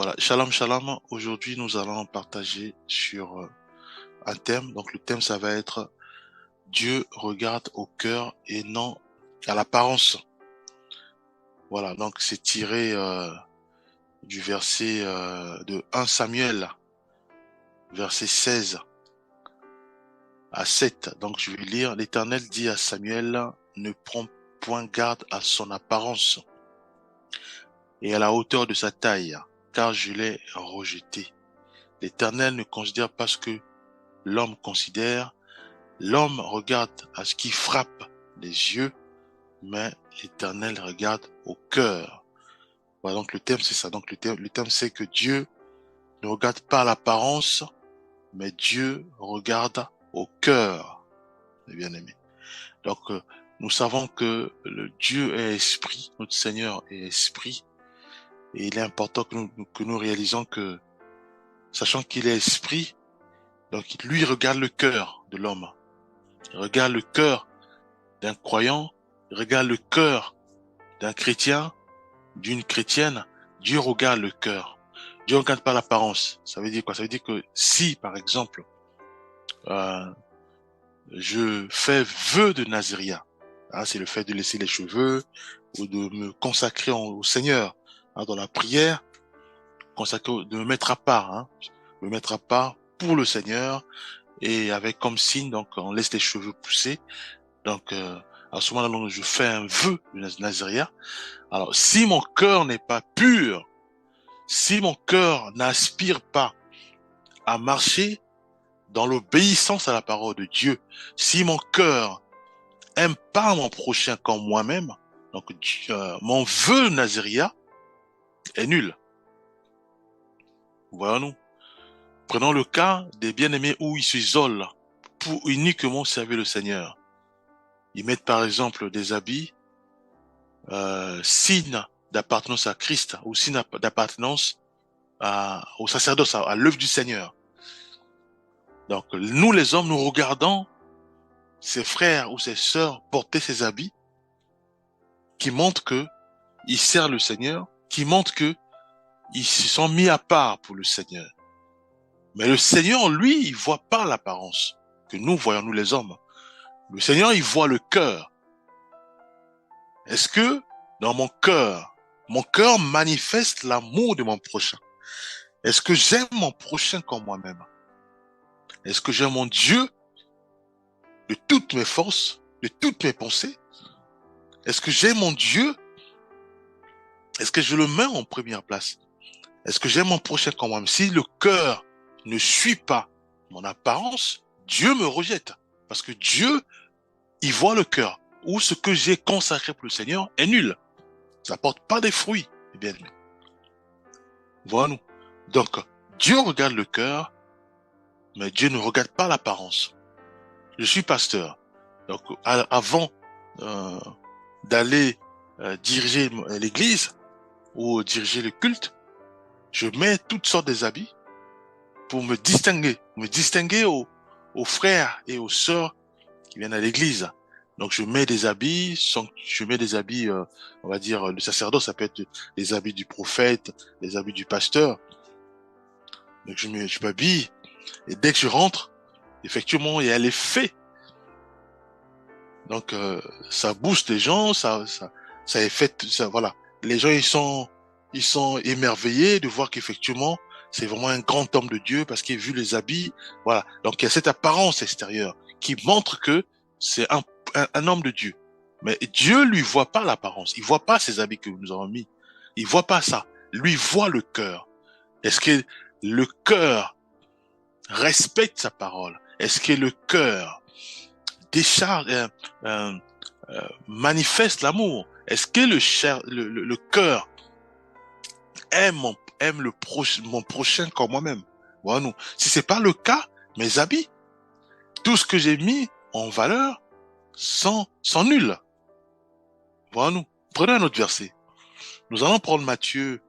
Voilà, shalom, shalom. Aujourd'hui, nous allons partager sur un thème. Donc, le thème, ça va être Dieu regarde au cœur et non à l'apparence. Voilà, donc c'est tiré du verset de 1 Samuel, verset 16 à 7. Donc, je vais lire. L'Éternel dit à Samuel, ne prends point garde à son apparence et à la hauteur de sa taille, car je l'ai rejeté. L'Éternel ne considère pas ce que l'homme considère. L'homme regarde à ce qui frappe les yeux, mais l'Éternel regarde au cœur. Voilà, donc le thème c'est ça. Donc le thème c'est que Dieu ne regarde pas l'apparence, mais Dieu regarde au cœur, mes bien-aimés. Donc nous savons que le Dieu est esprit, notre Seigneur est esprit, et il est important que nous réalisons que, sachant qu'il est esprit, donc lui regarde le cœur de l'homme. Il regarde le cœur d'un croyant, il regarde le cœur d'un chrétien, d'une chrétienne. Dieu regarde le cœur. Dieu ne regarde pas l'apparence. Ça veut dire quoi? Ça veut dire que si, par exemple, je fais vœu de Naziria, hein, c'est le fait de laisser les cheveux ou de me consacrer au Seigneur, hein, dans la prière, de me mettre à part, hein, me mettre à part pour le Seigneur, et avec comme signe, donc on laisse les cheveux pousser. Donc à ce moment-là, je fais un vœu de Naziria. Alors, si mon cœur n'est pas pur, si mon cœur n'aspire pas à marcher dans l'obéissance à la parole de Dieu, si mon cœur aime pas mon prochain comme moi-même, donc mon vœu Naziria est nul. Voyons-nous. Prenons le cas des bien-aimés où ils s'isolent pour uniquement servir le Seigneur. Ils mettent par exemple des habits, signe d'appartenance à Christ ou signe d'appartenance au sacerdoce, à l'œuvre du Seigneur. Donc, nous les hommes, nous regardons ses frères ou ses sœurs porter ces habits qui montrent que ils servent le Seigneur, qui montrent que ils se sont mis à part pour le Seigneur. Mais le Seigneur, lui, il voit pas l'apparence que nous voyons, nous les hommes. Le Seigneur, il voit le cœur. Est-ce que dans mon cœur manifeste l'amour de mon prochain? Est-ce que j'aime mon prochain comme moi-même? Est-ce que j'aime mon Dieu de toutes mes forces, de toutes mes pensées? Est-ce que j'aime mon Dieu? Est-ce que je le mets en première place? Est-ce que j'aime mon prochain comme moi-même? Si le cœur ne suit pas mon apparence, Dieu me rejette. Parce que Dieu, il voit le cœur. Ou ce que j'ai consacré pour le Seigneur est nul. Ça porte pas des fruits, eh bien. Voilà-nous. Donc, Dieu regarde le cœur, mais Dieu ne regarde pas l'apparence. Je suis pasteur. Donc, avant d'aller diriger l'église ou diriger le culte, je mets toutes sortes des habits pour me distinguer aux frères et aux sœurs qui viennent à l'église. Donc, je mets des habits, on va dire, le sacerdoce, ça peut être les habits du prophète, les habits du pasteur. Donc, je m'habille, et dès que je rentre, effectivement, il y a l'effet. Donc, ça booste les gens, ça effectue, ça, voilà. Les gens, ils sont émerveillés de voir qu'effectivement, c'est vraiment un grand homme de Dieu parce qu'il a vu les habits, voilà. Donc, il y a cette apparence extérieure qui montre que c'est un homme de Dieu. Mais Dieu lui voit pas l'apparence. Il voit pas ces habits que nous avons mis. Il voit pas ça. Lui voit le cœur. Est-ce que le cœur respecte sa parole? Est-ce que le cœur décharge, manifeste l'amour? Est-ce que le cœur aime mon prochain comme moi-même? Voilà, nous. Si c'est pas le cas, mes habits, tout ce que j'ai mis en valeur sont nuls. Voilà, nous. Prenez un autre verset. Nous allons prendre Matthieu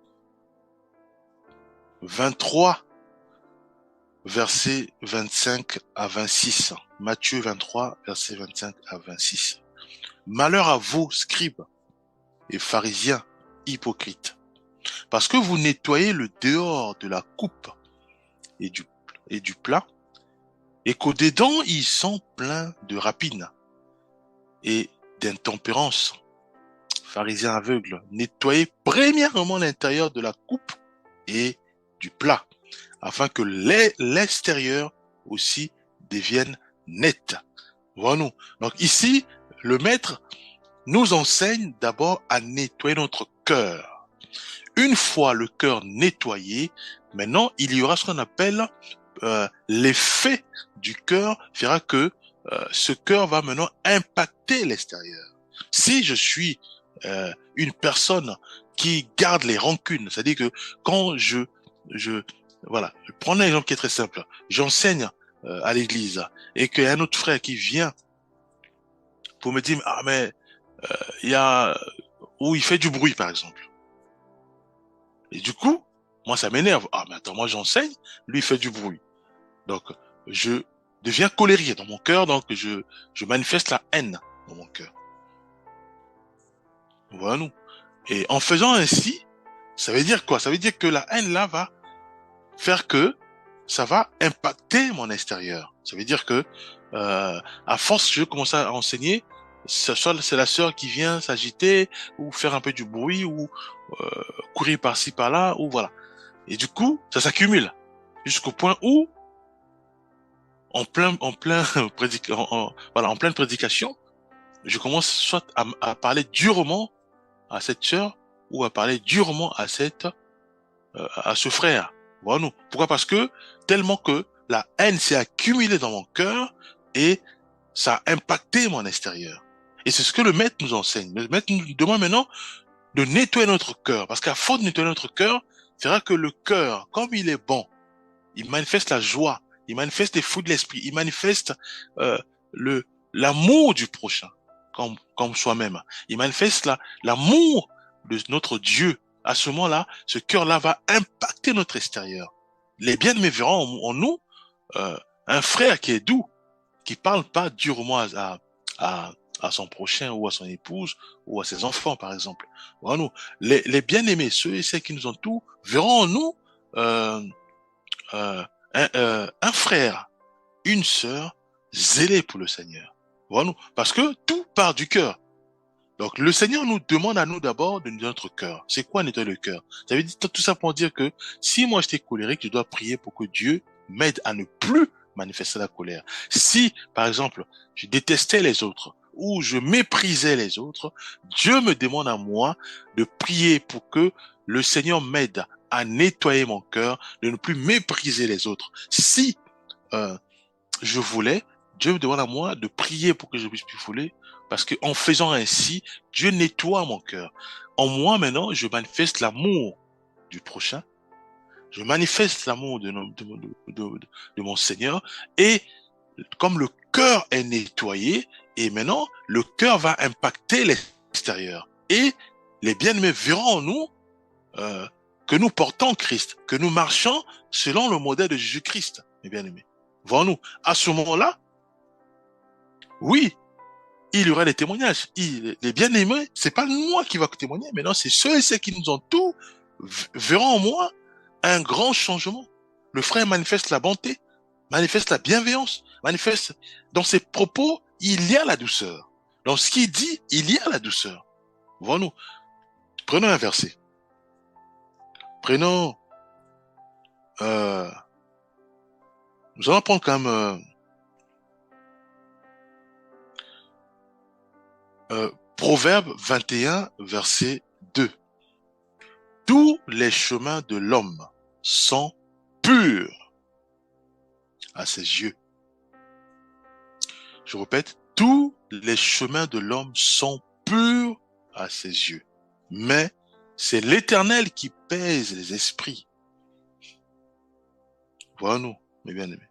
23, versets 25 à 26. Matthieu 23, versets 25 à 26. Malheur à vous, scribes et pharisiens hypocrites, parce que vous nettoyez le dehors de la coupe et du plat, et qu'au-dedans, ils sont pleins de rapines et d'intempérance. Pharisiens aveugles, nettoyez premièrement l'intérieur de la coupe et du plat, afin que l'extérieur aussi devienne net. Voilà. Donc ici, le maître nous enseigne d'abord à nettoyer notre cœur. Une fois le cœur nettoyé, maintenant, il y aura ce qu'on appelle l'effet du cœur fera que ce cœur va maintenant impacter l'extérieur. Si je suis une personne qui garde les rancunes, c'est-à-dire que quand voilà, je prends un exemple qui est très simple. J'enseigne à l'église et qu'il y a un autre frère qui vient pour me dire, ah mais il y a où il fait du bruit par exemple. Et du coup, moi ça m'énerve. Ah mais attends, moi j'enseigne, lui il fait du bruit. Donc je deviens colérique dans mon cœur, donc je manifeste la haine dans mon cœur. Voilà nous. Et en faisant ainsi, ça veut dire quoi? Ça veut dire que la haine là va faire que ça va impacter mon extérieur. Ça veut dire que à force, je commence à enseigner, soit c'est la sœur qui vient s'agiter ou faire un peu du bruit ou courir par-ci par-là ou voilà. Et du coup, ça s'accumule jusqu'au point où en pleine prédication, je commence soit à parler durement à cette sœur ou à parler durement à à ce frère. Voilà. Pourquoi? Parce que tellement que la haine s'est accumulée dans mon cœur et ça a impacté mon extérieur. Et c'est ce que le maître nous enseigne. Le maître nous demande maintenant de nettoyer notre cœur, parce qu'à force de nettoyer notre cœur, fera que le cœur, comme il est bon, il manifeste la joie, il manifeste les fruits de l'esprit, il manifeste euh, le l'amour du prochain, comme soi-même. Il manifeste l'amour de notre Dieu. À ce moment-là, ce cœur-là va impacter notre extérieur. Les bien-aimés verront en nous un frère qui est doux, qui parle pas durement à, à son prochain ou à son épouse ou à ses enfants, par exemple. Voilà, nous, les bien-aimés, ceux et celles qui nous entourent, verront en nous euh, euh, un frère, une sœur zélés pour le Seigneur. Voilà, nous, parce que tout part du cœur. Donc, le Seigneur nous demande à nous d'abord de nettoyer notre cœur. C'est quoi nettoyer le cœur? Ça veut dire tout ça pour dire que si moi j'étais colérique, je dois prier pour que Dieu m'aide à ne plus manifester la colère. Si, par exemple, je détestais les autres ou je méprisais les autres, Dieu me demande à moi de prier pour que le Seigneur m'aide à nettoyer mon cœur, de ne plus mépriser les autres. Si je voulais, Dieu me demande à moi de prier pour que je puisse plus voler, parce que en faisant ainsi, Dieu nettoie mon cœur. En moi, maintenant, je manifeste l'amour du prochain, je manifeste l'amour de mon Seigneur, et comme le cœur est nettoyé, et maintenant, le cœur va impacter l'extérieur. Et les bien-aimés verront en nous euh, que nous portons Christ, que nous marchons selon le modèle de Jésus-Christ, mes bien-aimés. Voyons-nous, à ce moment-là, oui, il y aura des témoignages. Les bien-aimés, c'est pas moi qui va témoigner, mais non, c'est ceux et ceux qui nous entourent verront en moi un grand changement. Le frère manifeste la bonté, manifeste la bienveillance, manifeste dans ses propos, il y a la douceur. Dans ce qu'il dit, il y a la douceur. Voyons-nous, prenons un verset. Prenons, euh, nous allons prendre quand même Proverbe 21, verset 2. Tous les chemins de l'homme sont purs à ses yeux. Je répète, tous les chemins de l'homme sont purs à ses yeux. Mais c'est l'Éternel qui pèse les esprits. Voilà-nous, mes bien-aimés.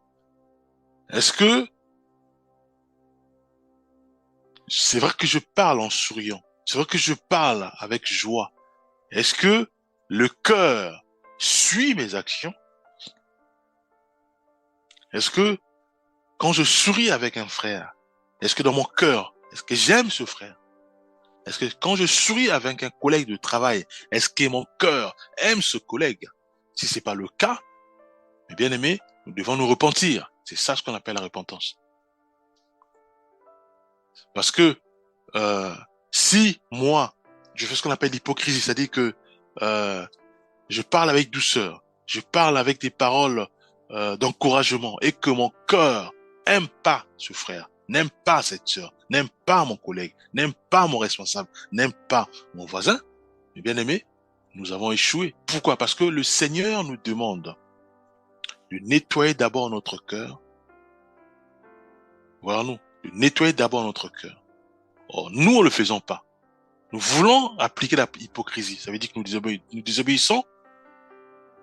Est-ce que c'est vrai que je parle en souriant? C'est vrai que je parle avec joie? Est-ce que le cœur suit mes actions? Est-ce que quand je souris avec un frère, est-ce que dans mon cœur, est-ce que j'aime ce frère? Est-ce que quand je souris avec un collègue de travail, est-ce que mon cœur aime ce collègue? Si c'est pas le cas, mes bien-aimés, nous devons nous repentir. C'est ça ce qu'on appelle la repentance. Parce que euh, si moi, je fais ce qu'on appelle l'hypocrisie, c'est-à-dire que euh, je parle avec douceur, je parle avec des paroles d'encouragement et que mon cœur n'aime pas ce frère, n'aime pas cette sœur, n'aime pas mon collègue, n'aime pas mon responsable, n'aime pas mon voisin, mes bien-aimés, nous avons échoué. Pourquoi? Parce que le Seigneur nous demande de nettoyer d'abord notre cœur. Voilà nous, de nettoyer d'abord notre cœur. Or, nous, on le faisons pas. Nous voulons appliquer la hypocrisie. Ça veut dire que nous désobéissons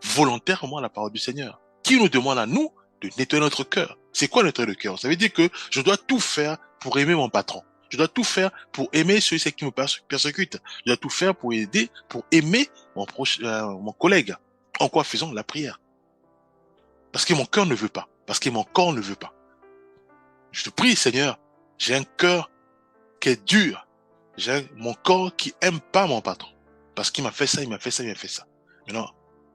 volontairement à la parole du Seigneur, qui nous demande à nous de nettoyer notre cœur. C'est quoi nettoyer le cœur? Ça veut dire que je dois tout faire pour aimer mon patron. Je dois tout faire pour aimer ceux qui me persécutent. Je dois tout faire pour aider, pour aimer mon collègue. En quoi faisons la prière? Parce que mon cœur ne veut pas. Parce que mon corps ne veut pas. Je te prie, Seigneur, j'ai un cœur qui est dur. J'ai mon corps qui aime pas mon patron. Parce qu'il m'a fait ça, il m'a fait ça, il m'a fait ça. Maintenant,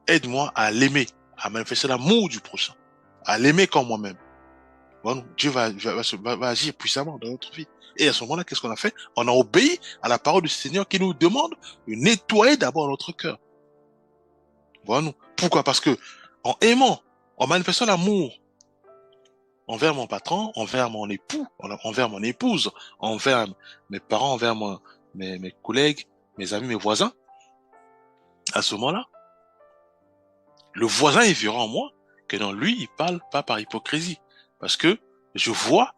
aide-moi à l'aimer, à manifester l'amour du prochain, à l'aimer comme moi-même. Bon, Dieu va agir puissamment dans notre vie. Et à ce moment-là, qu'est-ce qu'on a fait? On a obéi à la parole du Seigneur qui nous demande de nettoyer d'abord notre cœur. Voilà. Pourquoi? Parce que en aimant, en manifestant l'amour envers mon patron, envers mon époux, envers mon épouse, envers mes parents, envers mes collègues, mes amis, mes voisins, à ce moment-là, le voisin, il verra en moi que non, lui, il parle pas par hypocrisie. Parce que je vois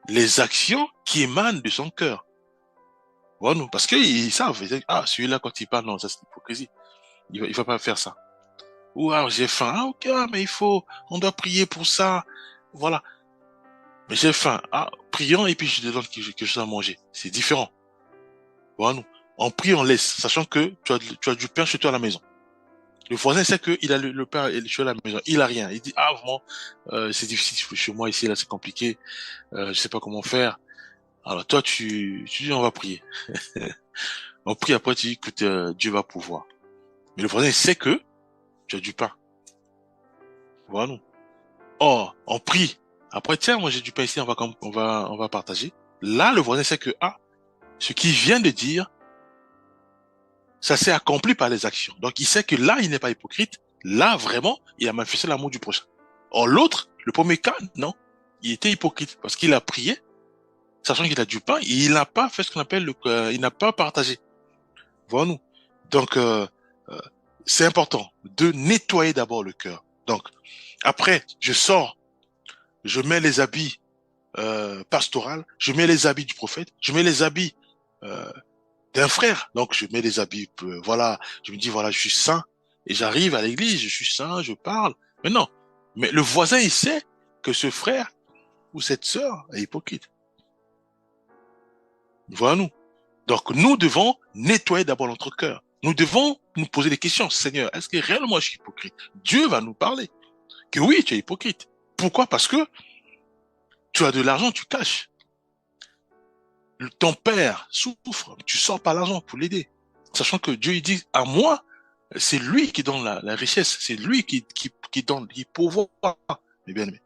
les actions qui émanent de son cœur. Voilà, parce qu'ils savent, ils disent, ah, celui-là, quand il parle, non, ça c'est hypocrisie. Il va pas faire ça. Ou alors, j'ai faim. Ah, ok, mais on doit prier pour ça. Voilà. Mais j'ai faim. Ah, prions et puis je te donne quelque chose à manger. C'est différent. Voilà. On prie, on laisse, sachant que tu as du pain chez toi à la maison. Le voisin sait qu'il a le pain et le chez à la maison. Il a rien. Il dit, ah, vraiment, c'est difficile chez moi ici, là, c'est compliqué. Je sais pas comment faire. Alors, toi, tu dis, on va prier. On prie après, tu dis, écoute, Dieu va pouvoir. Mais le voisin sait que tu as du pain. Voilà. Or, on prie. Après, tiens, moi, j'ai du pain ici, on va partager. Là, le voisin sait que, ah, ce qu'il vient de dire, ça s'est accompli par les actions. Donc, il sait que là, il n'est pas hypocrite. Là, vraiment, il a manifesté l'amour du prochain. Or, l'autre, le premier cas, non. Il était hypocrite parce qu'il a prié, sachant qu'il a du pain, et il n'a pas fait ce qu'on appelle il n'a pas partagé. Voilà nous. Donc, c'est important de nettoyer d'abord le cœur. Donc, après, je sors, je mets les habits pastoraux, je mets les habits du prophète, je mets les habits d'un frère. Donc, je mets les habits, voilà, je me dis, voilà, je suis saint, et j'arrive à l'église, je suis saint, je parle. Mais non. Mais le voisin, il sait que ce frère ou cette sœur est hypocrite. Voilà nous. Donc, nous devons nettoyer d'abord notre cœur. Nous devons nous poser des questions. Seigneur, est-ce que réellement je suis hypocrite? Dieu va nous parler. Que oui, tu es hypocrite. Pourquoi? Parce que tu as de l'argent, tu caches. Ton père souffre, tu sors pas l'argent pour l'aider. Sachant que Dieu, il dit, à moi, c'est lui qui donne la richesse. C'est lui qui donne, qui pourvoit. Mais bien aimé.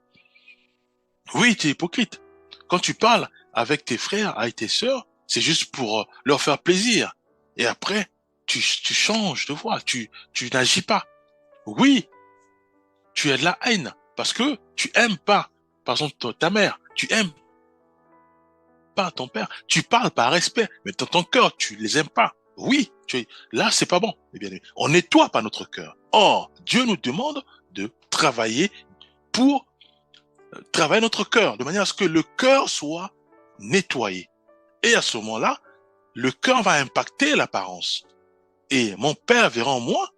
Oui, tu es hypocrite. Quand tu parles avec tes frères, avec tes sœurs, c'est juste pour leur faire plaisir. Et après, tu changes de voix, tu n'agis pas. Oui, tu as de la haine parce que tu aimes pas, par exemple, ta mère, tu aimes pas ton père, tu parles par respect, mais dans ton cœur, tu les aimes pas. Oui, là, c'est pas bon. Eh bien, on nettoie pas notre cœur. Or, Dieu nous demande de travailler pour travailler notre cœur, de manière à ce que le cœur soit nettoyé. Et à ce moment-là, le cœur va impacter l'apparence. Et mon père verra en moi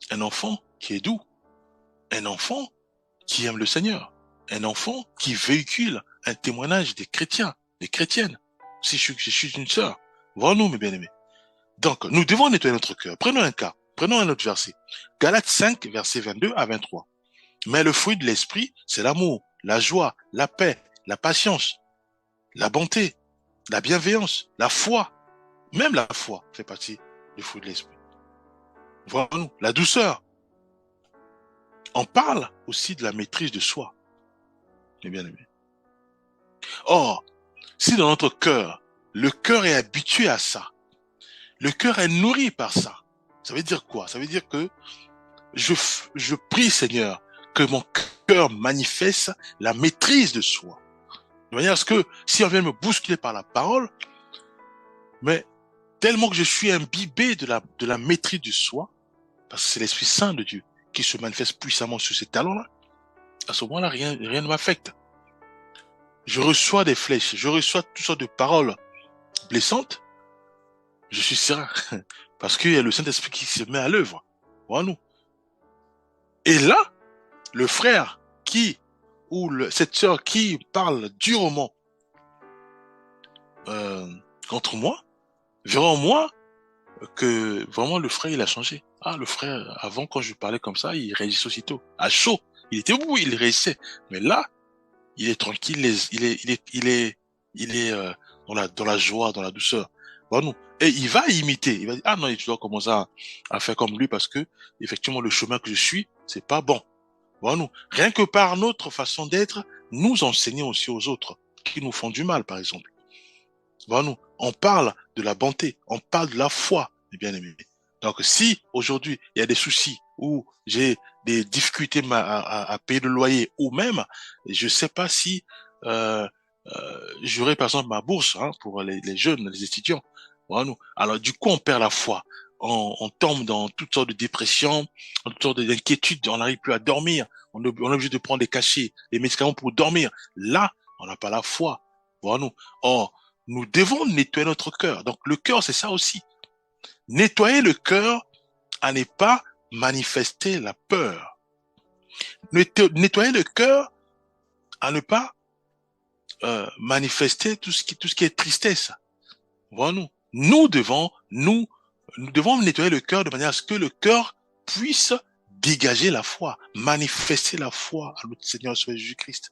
un enfant qui est doux, un enfant qui aime le Seigneur, un enfant qui véhicule un témoignage des chrétiens, des chrétiennes. Si je suis une sœur, voilà-nous, mes bien-aimés. Donc, nous devons nettoyer notre cœur. Prenons un cas, prenons un autre verset. Galates 5, versets 22 à 23. Mais le fruit de l'esprit, c'est l'amour, la joie, la paix, la patience, la bonté, la bienveillance, la foi. Même la foi fait partie du fruit de l'esprit. Voyons-nous, la douceur. On parle aussi de la maîtrise de soi, mes bien-aimés. Or, si dans notre cœur, le cœur est habitué à ça, le cœur est nourri par ça, ça veut dire quoi? Ça veut dire que je prie, Seigneur, que mon cœur manifeste la maîtrise de soi. De manière à ce que, si on vient me bousculer par la parole, mais tellement que je suis imbibé de la maîtrise de soi, parce que c'est l'Esprit Saint de Dieu qui se manifeste puissamment sur ces talents-là, à ce moment-là, rien ne m'affecte. Je reçois des flèches, je reçois toutes sortes de paroles blessantes, je suis serein, parce qu'il y a le Saint-Esprit qui se met à l'œuvre. Voilà nous. Et là, le frère cette sœur qui parle durement contre moi, verra en moi que vraiment le frère il a changé. Ah, le frère, avant quand je parlais comme ça, il réagissait aussitôt, à chaud. Il était où, il réagissait. Mais là, il est tranquille, il est dans la joie, dans la douceur. Voilà nous. Et il va imiter. Il va dire, ah non, tu dois commencer à faire comme lui parce que effectivement le chemin que je suis, c'est pas bon. Voilà nous. Rien que par notre façon d'être, nous enseignons aussi aux autres qui nous font du mal, par exemple. Voilà nous. On parle de la bonté, on parle de la foi, mes bien-aimés. Donc, si aujourd'hui il y a des soucis ou j'ai des difficultés à payer le loyer, ou même, je sais pas si j'aurai par exemple ma bourse pour les jeunes, les étudiants. Voilà nous. Alors du coup, on perd la foi. On tombe dans toutes sortes de dépressions, dans toutes sortes d'inquiétudes. On n'arrive plus à dormir. On est obligé de prendre des cachets, des médicaments pour dormir. Là, on n'a pas la foi. Voilà nous. Or, nous devons nettoyer notre cœur. Donc le cœur, c'est ça aussi. Nettoyer le cœur à ne pas manifester la peur. Nettoyer le cœur à ne pas manifester tout ce qui est tristesse. Voilà nous. Nous devons nettoyer le cœur de manière à ce que le cœur puisse dégager la foi, manifester la foi à notre Seigneur Jésus-Christ.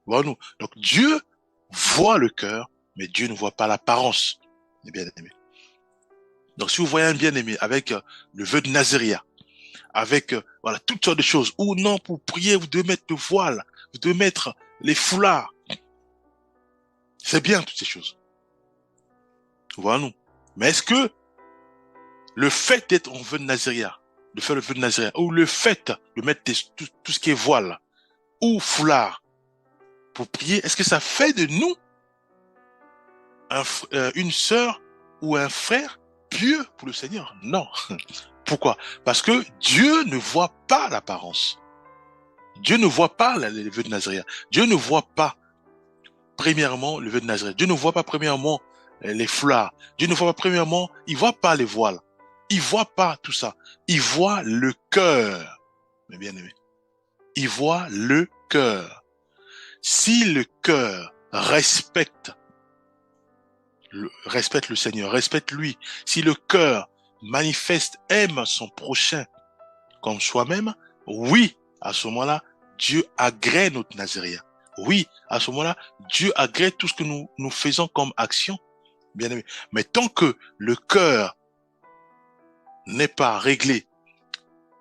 Voilà nous. Donc Dieu voit le cœur, mais Dieu ne voit pas l'apparence, mes bien-aimés. Donc si vous voyez un bien-aimé avec le vœu de Nazaréa, avec voilà toutes sortes de choses, ou non, pour prier, vous devez mettre le voile, vous devez mettre les foulards. C'est bien toutes ces choses. Voilà nous. Mais est-ce que le fait d'être en vœu de Nazaréa, de faire le vœu de Nazaréa, ou le fait de mettre tout ce qui est voile, ou foulard, pour prier, est-ce que ça fait de nous une sœur ou un frère pieux pour le Seigneur? Non. Pourquoi? Parce que Dieu ne voit pas l'apparence. Dieu ne voit pas les vœux de Nazaréa. Dieu ne voit pas, premièrement, le vœu de Nazaréa. Dieu ne voit pas, premièrement, les foulards. Dieu ne voit pas, premièrement, il voit pas les voiles. Il voit pas tout ça. Il voit le cœur, mes bien-aimés. Il voit le cœur. Si le cœur respecte le Seigneur, respecte lui, si le cœur manifeste, aime son prochain comme soi-même, oui, à ce moment-là, Dieu agrée notre Nazaréen. Oui, à ce moment-là, Dieu agrée tout ce que nous faisons comme action, bien aimé. Mais tant que le cœur n'est pas réglé,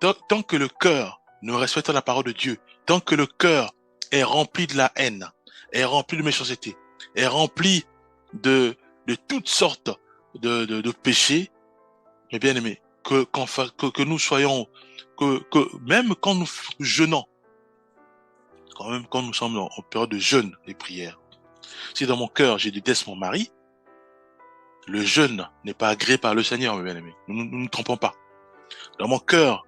tant que le cœur ne respecte la parole de Dieu, tant que le cœur est rempli de la haine, est rempli de méchanceté, est rempli de toutes sortes de péchés, mes bien-aimés, que nous soyons, que même quand nous jeûnons, quand nous sommes en période de jeûne et prière, si dans mon cœur je déteste mon mari, le jeûne n'est pas agréé par le Seigneur, mes bien-aimés. Nous ne nous trompons pas. Dans mon cœur,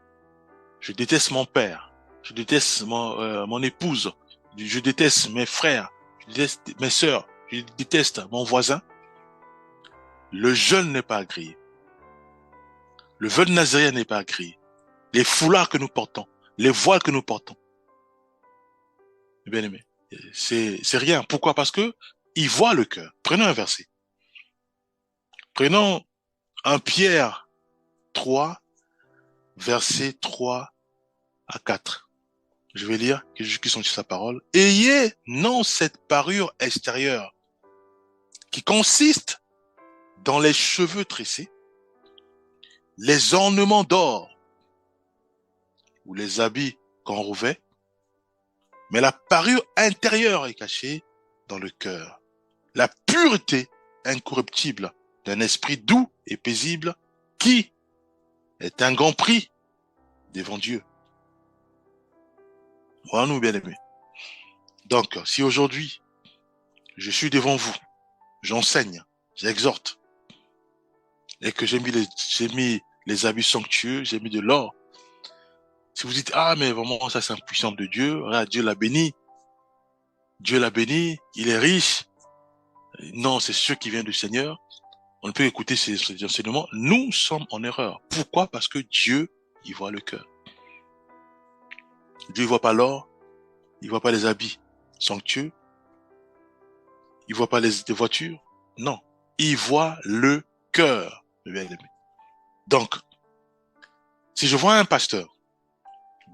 je déteste mon père, je déteste mon épouse, je déteste mes frères, je déteste mes sœurs, je déteste mon voisin. Le jeûne n'est pas agréé. Le vœu de Nazaréen n'est pas agréé. Les foulards que nous portons, les voiles que nous portons. Bien aimé, c'est rien. Pourquoi? Parce que il voit le cœur. Prenons un verset. Prenons 1 Pierre 3, versets 3 à 4. Je vais lire, que Jésus-Christ sont sur sa parole. Ayez non cette parure extérieure qui consiste dans les cheveux tressés, les ornements d'or ou les habits qu'on revêt, mais la parure intérieure est cachée dans le cœur. La pureté incorruptible d'un esprit doux et paisible qui est un grand prix devant Dieu. Voilà, nous bien-aimés. Donc, si aujourd'hui, je suis devant vous, j'enseigne, j'exhorte, et que j'ai mis les habits somptueux, j'ai mis de l'or. Si vous dites, ah, mais vraiment, ça c'est un puissant de Dieu, voilà, Dieu l'a béni, il est riche. Non, c'est ce qui vient du Seigneur. On ne peut écouter ces enseignements. Nous sommes en erreur. Pourquoi? Parce que Dieu, il voit le cœur. Dieu ne voit pas l'or, il voit pas les habits somptueux, il voit pas les voitures. Non, il voit le cœur, bien aimé. Donc, si je vois un pasteur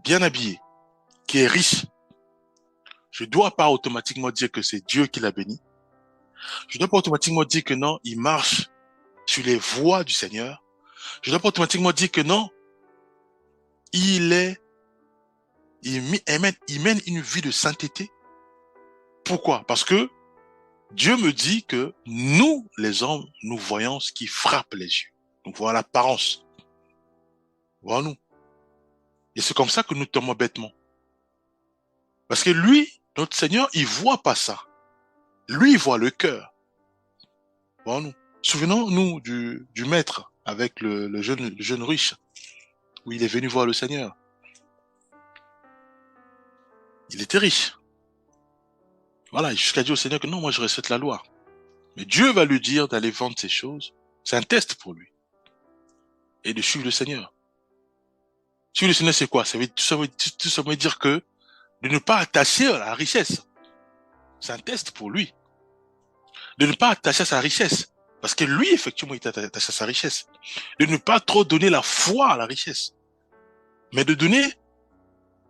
bien habillé, qui est riche, je dois pas automatiquement dire que c'est Dieu qui l'a béni. Je dois pas automatiquement dire que non, il marche sur les voies du Seigneur. Je dois pas automatiquement dire que non, il mène une vie de sainteté. Pourquoi? Parce que Dieu me dit que nous, les hommes, nous voyons ce qui frappe les yeux. Nous voyons l'apparence. Voyons-nous. Et c'est comme ça que nous tombons bêtement. Parce que lui, notre Seigneur, il voit pas ça. Lui, il voit le cœur. Voyons-nous. Souvenons-nous du maître avec le jeune riche, où il est venu voir le Seigneur. Il était riche. Voilà, jusqu'à dire au Seigneur que non, moi je respecte la loi. Mais Dieu va lui dire d'aller vendre ces choses. C'est un test pour lui. Et de suivre le Seigneur. Suivre le Seigneur, c'est quoi? Ça veut dire que de ne pas attacher à la richesse. C'est un test pour lui. De ne pas attacher à sa richesse. Parce que lui, effectivement, il est attaché à sa richesse. De ne pas trop donner la foi à la richesse. Mais de donner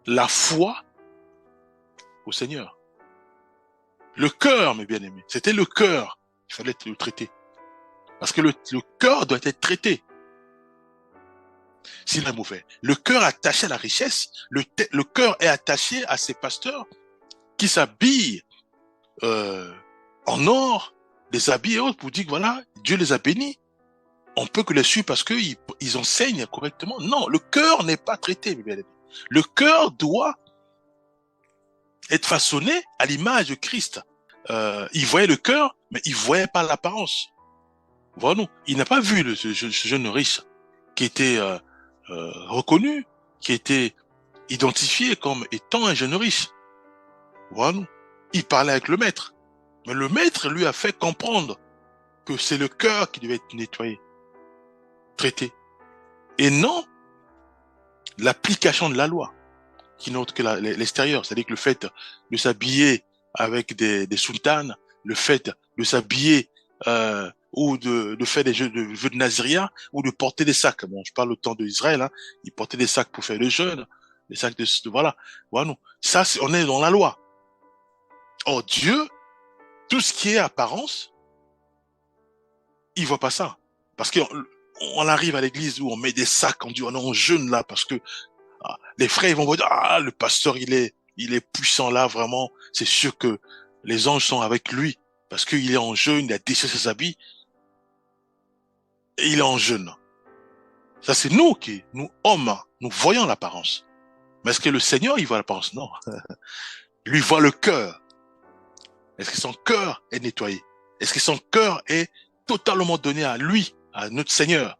la foi au Seigneur. Le cœur, mes bien-aimés, c'était le cœur. Il fallait le traiter. Parce que le cœur doit être traité. S'il est mauvais. Le cœur attaché à la richesse, le cœur est attaché à ces pasteurs qui s'habillent en or, des habits et autres, pour dire que voilà, Dieu les a bénis. On peut que les suivre parce qu'ils enseignent correctement. Non, le cœur n'est pas traité, mes bien-aimés. Le cœur doit être façonné à l'image de Christ. Il voyait le cœur, mais il voyait pas l'apparence. Voilà, il n'a pas vu ce jeune riche qui était reconnu, qui était identifié comme étant un jeune riche. Voilà, il parlait avec le maître, mais le maître lui a fait comprendre que c'est le cœur qui devait être nettoyé, traité, et non l'application de la loi, qui n'est autre que l'extérieur, c'est-à-dire que le fait de s'habiller avec des soutanes, le fait de s'habiller ou de faire des jeux de Naziria, ou de porter des sacs. Bon, je parle au temps d'Israël, hein, ils portaient des sacs pour faire le jeûne, des sacs voilà. Voilà, ça, on est dans la loi. Or, Dieu, tout ce qui est apparence, il voit pas ça. Parce qu'on arrive à l'église où on met des sacs, on dit on est en jeûne là, parce que les frères ils vont dire le pasteur il est puissant là, vraiment, c'est sûr que les anges sont avec lui, parce qu'il est en jeûne, il a déchiré ses habits, et il est en jeûne. Ça c'est nous hommes, nous voyons l'apparence. Mais est-ce que le Seigneur il voit l'apparence? Non. Lui voit le cœur. Est-ce que son cœur est nettoyé? Est-ce que son cœur est totalement donné à lui, à notre Seigneur?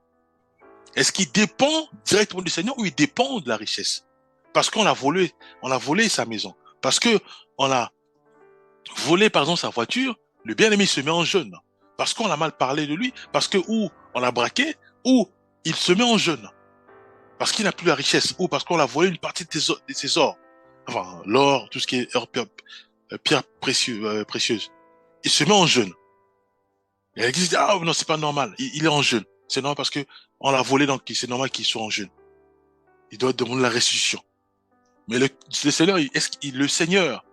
Est-ce qu'il dépend directement du Seigneur ou il dépend de la richesse? Parce qu'on a volé sa maison. Parce que on a volé, par exemple, sa voiture, le bien-aimé se met en jeûne. Parce qu'on a mal parlé de lui, parce que ou on l'a braqué, ou il se met en jeûne. Parce qu'il n'a plus la richesse, ou parce qu'on a volé une partie de ses ors. Enfin, l'or, tout ce qui est pierre précieuse. Il se met en jeûne. Et l'église dit, non, c'est pas normal. Il est en jeûne. C'est normal parce que on l'a volé, donc c'est normal qu'il soit en jeûne. Il doit demander la restitution. Mais le Seigneur, le Seigneur,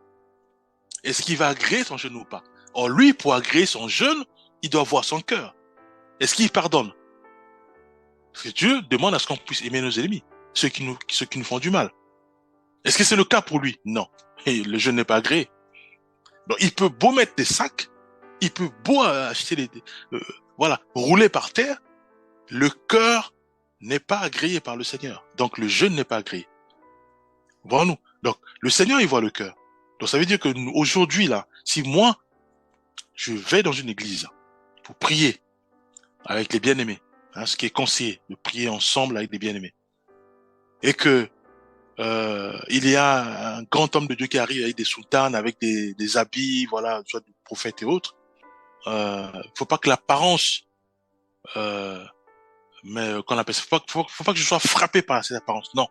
est-ce qu'il va agréer son jeûne ou pas? Or, lui, pour agréer son jeûne, il doit voir son cœur. Est-ce qu'il pardonne? Parce que Dieu demande à ce qu'on puisse aimer nos ennemis, ceux qui nous font du mal. Est-ce que c'est le cas pour lui? Non. Et le jeûne n'est pas agréé. Donc, il peut beau mettre des sacs, il peut beau acheter voilà, rouler par terre, le cœur n'est pas agréé par le Seigneur. Donc, le jeûne n'est pas agréé. Voyons-nous. Donc, le Seigneur, il voit le cœur. Donc, ça veut dire que aujourd'hui, là, si moi, je vais dans une église pour prier avec les bien-aimés, hein, ce qui est conseillé, de prier ensemble avec les bien-aimés, et que il y a un grand homme de Dieu qui arrive avec des soutanes, avec des habits, voilà, soit du prophète et autres, faut pas que l'apparence, mais qu'on appelle, faut pas que je sois frappé par cette apparence. Non.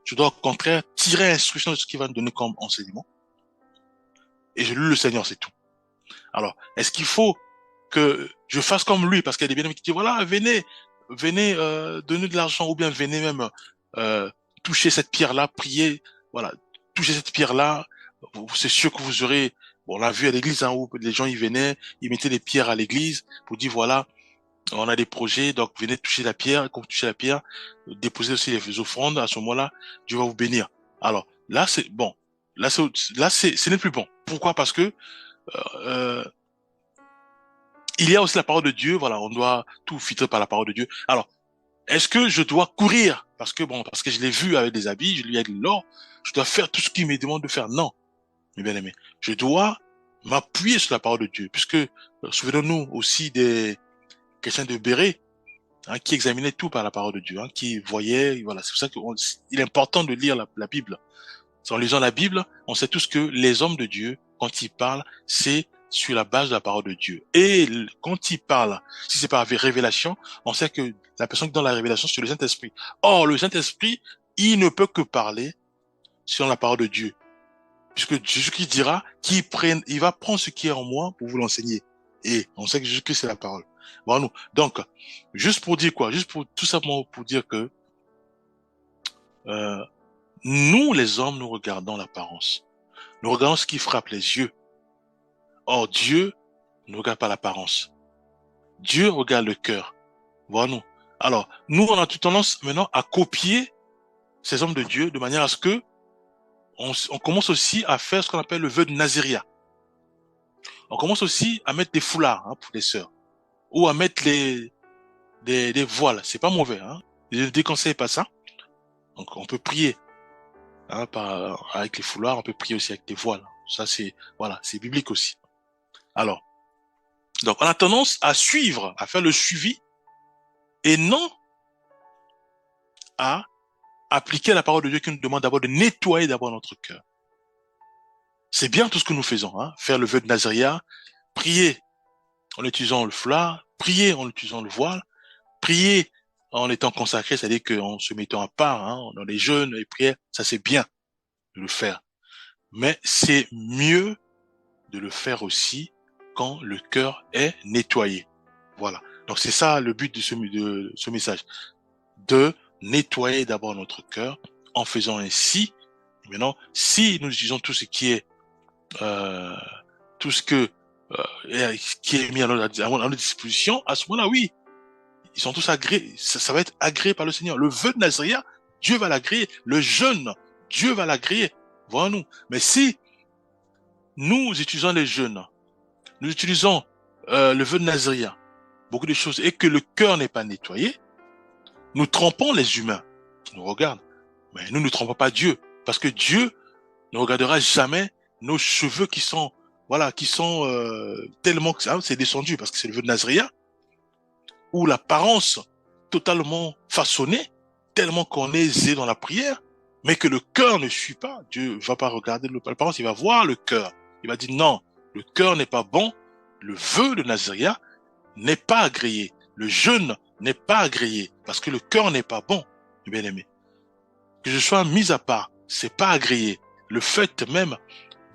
Je dois au contraire tirer instruction de ce qu'il va me donner comme enseignement. Et je loue le Seigneur, c'est tout. Alors, est-ce qu'il faut que je fasse comme lui? Parce qu'il y a des bien-aimés qui disent, voilà, venez, donner de l'argent, ou bien venez même toucher cette pierre-là, prier, voilà, toucher cette pierre-là. C'est sûr que vous aurez, bon, on l'a vu à l'église, hein, où les gens ils venaient, ils mettaient des pierres à l'église pour dire, voilà, on a des projets, donc venez toucher la pierre, et quand vous touchez la pierre, déposez aussi les offrandes, à ce moment-là, Dieu va vous bénir. Alors, là, c'est bon. Ce n'est plus bon. Pourquoi? Parce que, euh, il y a aussi la parole de Dieu, voilà, on doit tout filtrer par la parole de Dieu. Alors, est-ce que je dois courir? Parce que je l'ai vu avec des habits, je lui ai dit l'or, je dois faire tout ce qu'il me demande de faire. Non, mes bien-aimés. Je dois m'appuyer sur la parole de Dieu, puisque, souvenons-nous aussi des chrétiens de Béret, hein, qui examinaient tout par la parole de Dieu, hein, qui voyaient, voilà, c'est pour ça qu'il est important de lire la Bible. En lisant la Bible, on sait tous que les hommes de Dieu, quand ils parlent, c'est sur la base de la parole de Dieu. Et quand ils parlent, si c'est par révélation, on sait que la personne qui donne la révélation, c'est le Saint-Esprit. Or, le Saint-Esprit, il ne peut que parler sur la parole de Dieu. Puisque Jésus-Christ dira il va prendre ce qui est en moi pour vous l'enseigner. Et on sait que Jésus-Christ, c'est la parole. Voilà. Donc, juste pour dire quoi? Juste pour, tout simplement pour dire que, nous, les hommes, nous regardons l'apparence. Nous regardons ce qui frappe les yeux. Or, Dieu ne regarde pas l'apparence. Dieu regarde le cœur. Voilà. Alors, nous, on a toute tendance maintenant à copier ces hommes de Dieu de manière à ce que on commence aussi à faire ce qu'on appelle le vœu de Naziria. On commence aussi à mettre des foulards, hein, pour les sœurs, ou à mettre des voiles. C'est pas mauvais, hein. Je ne déconseille pas ça. Donc, on peut prier, hein, avec les foulards, on peut prier aussi avec des voiles. Ça, c'est, voilà, c'est biblique aussi. Alors, donc, on a tendance à suivre, à faire le suivi, et non à appliquer la parole de Dieu qui nous demande d'abord de nettoyer d'abord notre cœur. C'est bien tout ce que nous faisons, hein, faire le vœu de Nazaria, prier en utilisant le foulard, prier en utilisant le voile, prier en étant consacré, c'est-à-dire qu'en se mettant à part, hein, dans les jeûnes, les prières, ça c'est bien de le faire. Mais c'est mieux de le faire aussi quand le cœur est nettoyé. Voilà. Donc c'est ça le but de ce message, de nettoyer d'abord notre cœur en faisant ainsi. Maintenant, si nous utilisons tout ce qui est tout ce qui est mis à notre disposition, à ce moment-là, oui, ils sont tous agréés. Ça va être agréé par le Seigneur. Le vœu de Nazaria, Dieu va l'agréer. Le jeûne, Dieu va l'agréer. Voyons-nous. Mais si nous utilisons les jeûnes, nous utilisons le vœu de Nazaria, beaucoup de choses, et que le cœur n'est pas nettoyé, nous trompons les humains qui nous regardent. Mais nous ne trompons pas Dieu. Parce que Dieu ne regardera jamais nos cheveux qui sont, voilà, qui sont tellement, hein, c'est descendu, parce que c'est le vœu de Nazaria, où l'apparence totalement façonnée, tellement qu'on est aisé dans la prière, mais que le cœur ne suit pas. Dieu va pas regarder l'apparence, il va voir le cœur. Il va dire non, le cœur n'est pas bon, le vœu de Nazaria n'est pas agréé, le jeûne n'est pas agréé, parce que le cœur n'est pas bon, bien aimé. Que je sois mis à part, c'est pas agréé. Le fait même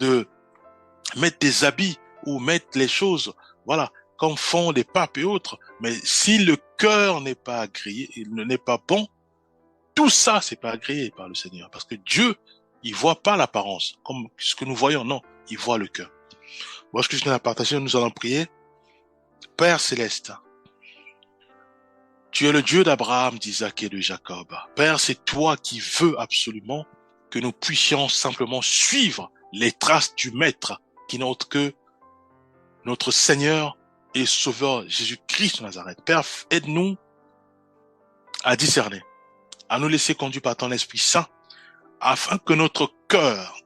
de mettre des habits ou mettre les choses, voilà, comme font les papes et autres, mais si le cœur n'est pas agréé, il n'est pas bon, tout ça, c'est pas agréé par le Seigneur, parce que Dieu, il voit pas l'apparence, comme ce que nous voyons, non, il voit le cœur. Voilà ce que je viens à partager, nous allons prier. Père céleste, tu es le Dieu d'Abraham, d'Isaac et de Jacob. Père, c'est toi qui veux absolument que nous puissions simplement suivre les traces du Maître, qui n'est autre que notre Seigneur et Sauveur Jésus-Christ de Nazareth. Père, aide-nous à discerner, à nous laisser conduire par ton Esprit Saint, afin que notre cœur,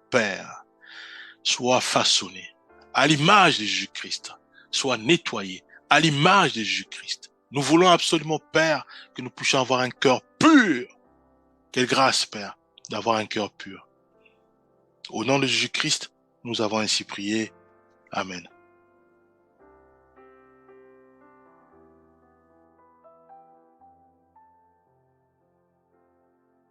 Père, soit façonné à l'image de Jésus-Christ, soit nettoyé à l'image de Jésus-Christ. Nous voulons absolument, Père, que nous puissions avoir un cœur pur. Quelle grâce, Père, d'avoir un cœur pur. Au nom de Jésus-Christ, nous avons ainsi prié. Amen.